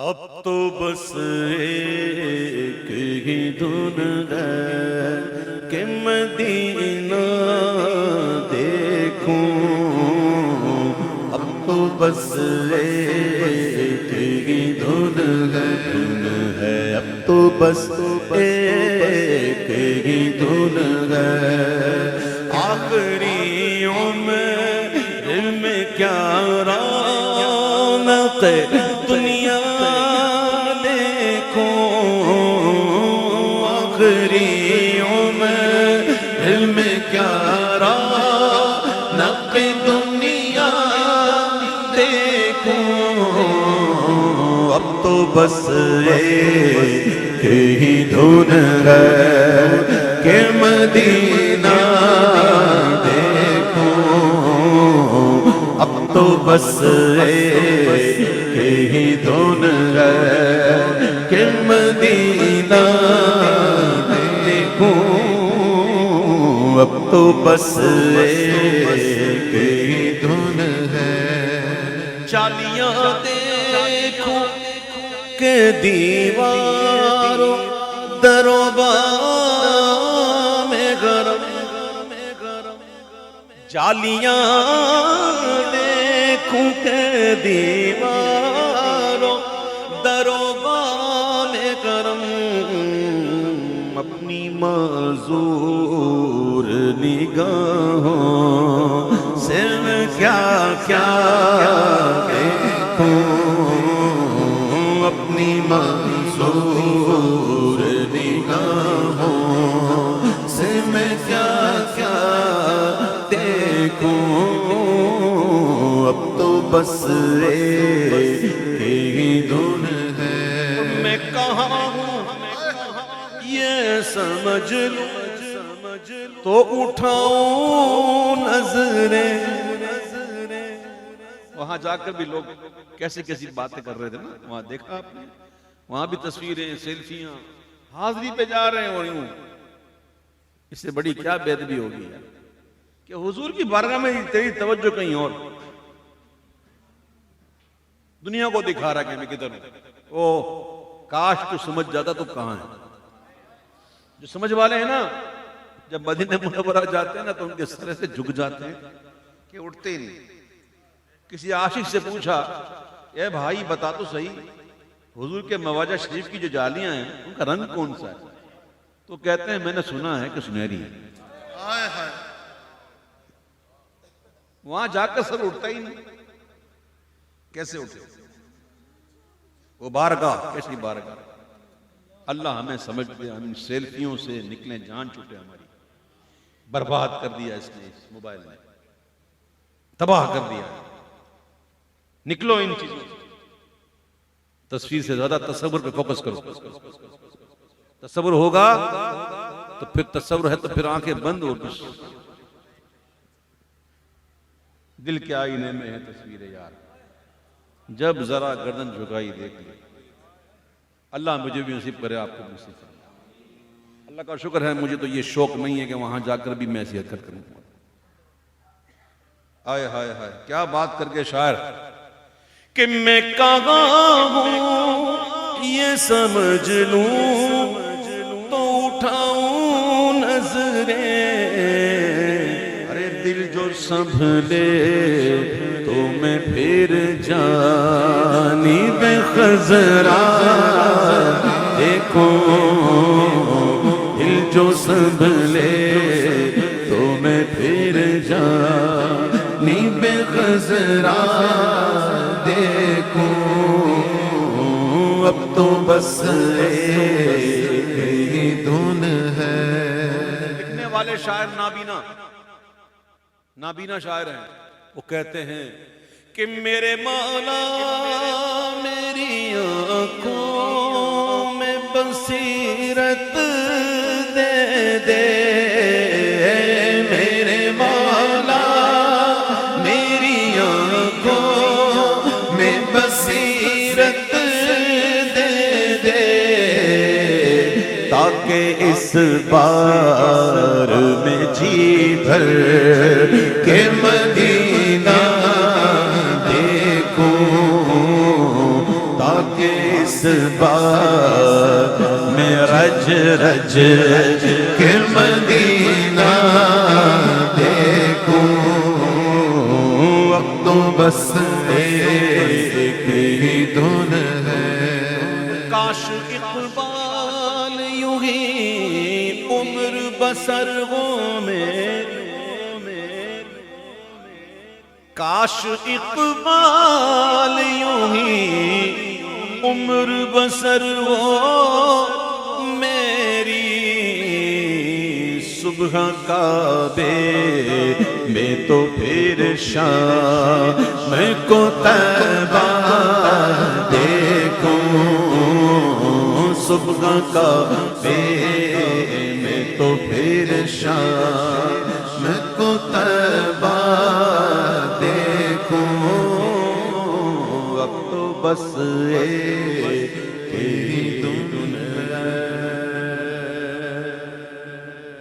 اب تو بس ایک ہی دھن ہے کہ مدینہ دیکھوں، اب تو بس ایک ہی دھن ہے، اب تو بس ایک ہی دھن ہے، آخری عمر میں کیا رونق دنیا دیکھوں، آخری عمر میں کیا رونق دنیا دیکھوں، اب تو بس ایک ہی دھن ہے کہ مدینہ دیکھوں، اب تو بس ایک ہی دھن ہے کہ مدینہ دیکھوں، اب تو بس ایک ہی دھن ہے، چالیاں دیکھوں کہ دیواروں دروں میں گرم، جالیاں دیکھوں کہ دیواروں دروں میں گرم، اپنی معذور نگاہوں سے میں کیا کیا دیکھوں، اپنی معذور نگاہوں سے میں کیا کیا دیکھوں، اب تو بس ایک ہی دھن ہے، میں کہاں ہوں یہ سمجھ لوں تو اٹھاؤں نظریں، وہاں جا کر بھی لوگ کیسی کیسی باتیں کر رہے تھے نا، وہاں دیکھا آپ نے، وہاں بھی تصویریں سیلفیاں، حاضری پہ جا رہے ہیں، اور یوں اس سے بڑی کیا بے ادبی ہوگی کہ حضور کی بارگاہ میں تیری توجہ کہیں اور، دنیا کو دکھا رہا کہ میں کدھر ہوں، او کاش تو سمجھ جاتا تو کہاں ہے، جو سمجھ والے ہیں نا جب مدینہ منورہ جاتے ہیں نا تو ان کے سرے سے جھک جاتے ہیں کہ اٹھتے ہی نہیں۔ کسی عاشق سے پوچھا، اے بھائی بتا تو صحیح حضور کے مواجہ شریف کی جو جالیاں ہیں ان کا رنگ کون سا ہے، تو کہتے ہیں میں نے سنا ہے کہ سنہری ہے، وہاں جا کر سر اٹھتا ہی نہیں، کیسے اٹھے وہ بارگاہ، کیسی بارگاہ، اللہ ہمیں سمجھ دے، ہم ان سیلفیوں سے نکلیں، جان چھوٹے ہماری، برباد کر دیا اس نے، اس موبائل نے تباہ کر دیا، نکلو ان چیزوں سے، تصویر سے زیادہ تصور پہ فوکس کرو، تصور ہوگا تو پھر تصور ہے تو پھر آنکھیں بند ہو، دل کے آئینے میں ہے تصویر یار، جب ذرا گردن جھکائی دیکھ لی، اللہ مجھے بھی نصیب کرے، آپ کو نصیب کرے، اللہ کا شکر ہے مجھے تو یہ شوق نہیں ہے کہ وہاں جا کر بھی میں ایسی حرکت کروں، آئے ہائے ہائے کیا بات کر کے شاعر، کہ میں کہاں ہوں یہ سمجھ لوں تو اٹھاؤں نظریں، ارے دل جو سنبھلے تو میں پھر جانب خضرا دیکھوں، دل جو سنبھلے تو میں پھر جانب خضرا دیکھوں، اب تو بس ایک ہی دھن ہے۔ لکھنے والے شاعر نابینا شاعر ہیں، وہ کہتے ہیں کہ میرے مولا میری آنکھوں میں بصیرت دے دے، میرے مولا میری آنکھوں میں بصیرت دے دے، تاکہ اس بار میں جی بھر کے مدینہ دیکھوں، تاکہ اس بات میں رج رج کے مدینہ دیکھوں، اب تو بس ایک ہی دھن ہے۔ کاش اقبال یوں ہی عمر بسر ہو میں، کاش اقبال یوں ہی عمر بسر ہو میری، صبح کعبے میں تو پھر شام کو طیبہ دیکھوں، صبح کعبے میں تو پھر شام کو طیبہ دیکھوں، اب تو بس